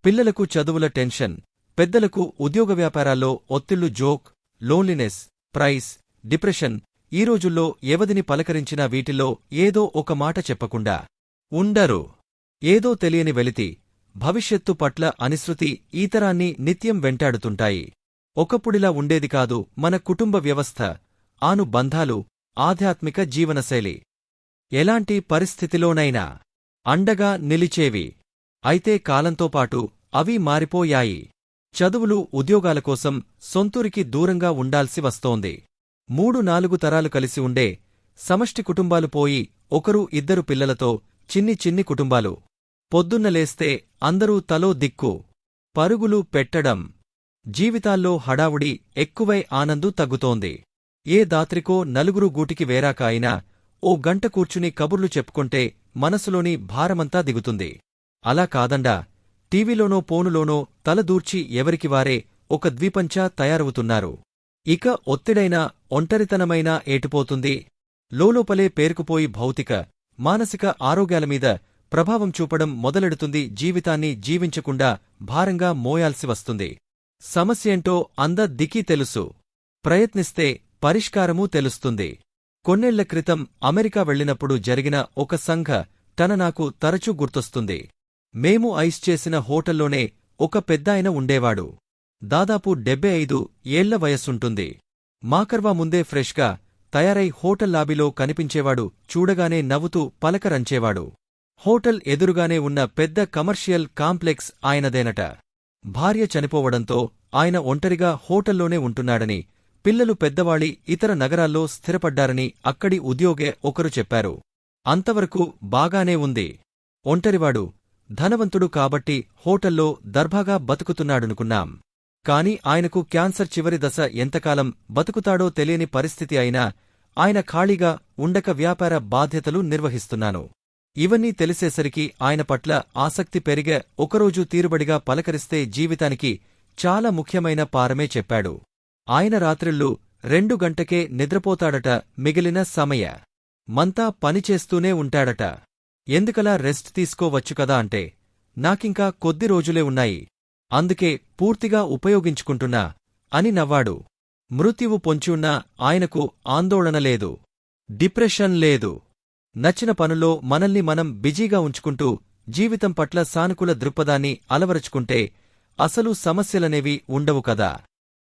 పిల్లలకు చదువుల టెన్షన్, పెద్దలకు ఉద్యోగ వ్యాపారాల్లో ఒత్తిళ్లు, జోక్, లోన్లీనెస్, ప్రైస్, డిప్రెషన్. ఈ రోజుల్లో ఎవదిని పలకరించినా వీటిల్లో ఏదో ఒక మాట చెప్పకుండా ఉండరు. ఏదో తెలియని వెలితి, భవిష్యత్తు పట్ల అనిశ్రుతి ఈ తరాన్ని నిత్యం వెంటాడుతుంటాయి. ఒకప్పుడిలా ఉండేది కాదు మన కుటుంబ వ్యవస్థ, ఆను బంధాలు, ఆధ్యాత్మిక జీవనశైలి. ఎలాంటి పరిస్థితిలోనైనా అండగా నిలిచేవి. అయితే కాలంతోపాటు అవి మారిపోయాయి. చదువులు, ఉద్యోగాల కోసం సొంతూరికి దూరంగా ఉండాల్సి వస్తోంది. 3-4 తరాలు కలిసి ఉండే సమష్టి కుటుంబాలు పోయి ఒకరు ఇద్దరు పిల్లలతో చిన్ని చిన్ని కుటుంబాలు. పొద్దున్న లేస్తే అందరూ తలో దిక్కు పరుగులు పెట్టడం. జీవితాల్లో హడావుడి ఎక్కువై ఆనందు తగ్గుతోంది. ఏ దాత్రికో నలుగురు గూటికి వేరాక అయినా ఓ గంట కూర్చుని కబుర్లు చెప్పుకుంటే మనసులోని భారమంతా దిగుతుంది. అలా కాదండా, టీవీలోనో పోనులోనో తలదూర్చి ఎవరికివారే ఒక ద్వీపంచా తయారవుతున్నారు. ఇక ఒత్తిడైనా, ఒంటరితనమైనా ఏటిపోతుంది. లోలోపలే పేరుకుపోయి భౌతిక, మానసిక ఆరోగ్యాలమీద ప్రభావం చూపడం మొదలెడుతుంది. జీవితాన్ని జీవించకుండా భారంగా మోయాల్సి వస్తుంది. సమస్యేంటో అందరికీ తెలుసు. ప్రయత్నిస్తే పరిష్కారమూ తెలుస్తుంది. కొన్నేళ్ల క్రితం అమెరికా వెళ్లినప్పుడు జరిగిన ఒక సంఘటన నాకు తరచూ గుర్తొస్తుంది. మేము ఐస్ చేసిన హోటల్లోనే ఒక పెద్దాయన ఉండేవాడు. దాదాపు 75 ఏళ్ల వయస్సుంటుంది. మాకర్వా ముందే ఫ్రెష్గా తయారై హోటల్ లాబీలో కనిపించేవాడు. చూడగానే నవ్వుతూ పలకరంచేవాడు. హోటల్ ఎదురుగానే ఉన్న పెద్ద కమర్షియల్ కాంప్లెక్స్ ఆయనదేనట. భార్య చనిపోవడంతో ఆయన ఒంటరిగా హోటల్లోనే ఉంటున్నాడని, పిల్లలు పెద్దవాళ్లి ఇతర నగరాల్లో స్థిరపడ్డారని అక్కడి ఉద్యోగే ఒకరు చెప్పారు. అంతవరకు బాగానే ఉంది. ఒంటరివాడు, ధనవంతుడు కాబట్టి హోటల్లో దర్భాగా బతుకుతున్నాడనుకున్నాం. కాని ఆయనకు క్యాన్సర్ చివరి దశ. ఎంతకాలం బతుకుతాడో తెలియని పరిస్థితి అయినా ఆయన ఖాళీగా ఉండక వ్యాపార బాధ్యతలు నిర్వహిస్తున్నాను. ఇవన్నీ తెలిసేసరికి ఆయన పట్ల ఆసక్తి పెరిగే. ఒకరోజు తీరుబడిగా పలకరిస్తే జీవితానికి చాలా ముఖ్యమైన పారమే చెప్పాడు. ఆయన రాత్రిళ్ళు 2 గంటకే నిద్రపోతాడట. మిగిలిన సమయ మంతా పనిచేస్తూనే ఉంటాడట. ఎందుకలా రెస్ట్ తీసుకోవచ్చు కదా అంటే, నాకింకా కొద్ది రోజులే ఉన్నాయి, అందుకే పూర్తిగా ఉపయోగించుకుంటున్నా అని నవ్వాడు. మృత్యువు పొంచివున్నా ఆయనకు ఆందోళన లేదు, డిప్రెషన్ లేదు. నచ్చిన పనుల్లో మనల్ని మనం బిజీగా ఉంచుకుంటూ జీవితం పట్ల సానుకూల దృక్పథాన్ని అలవరుచుకుంటే అసలు సమస్యలనేవి ఉండవు కదా.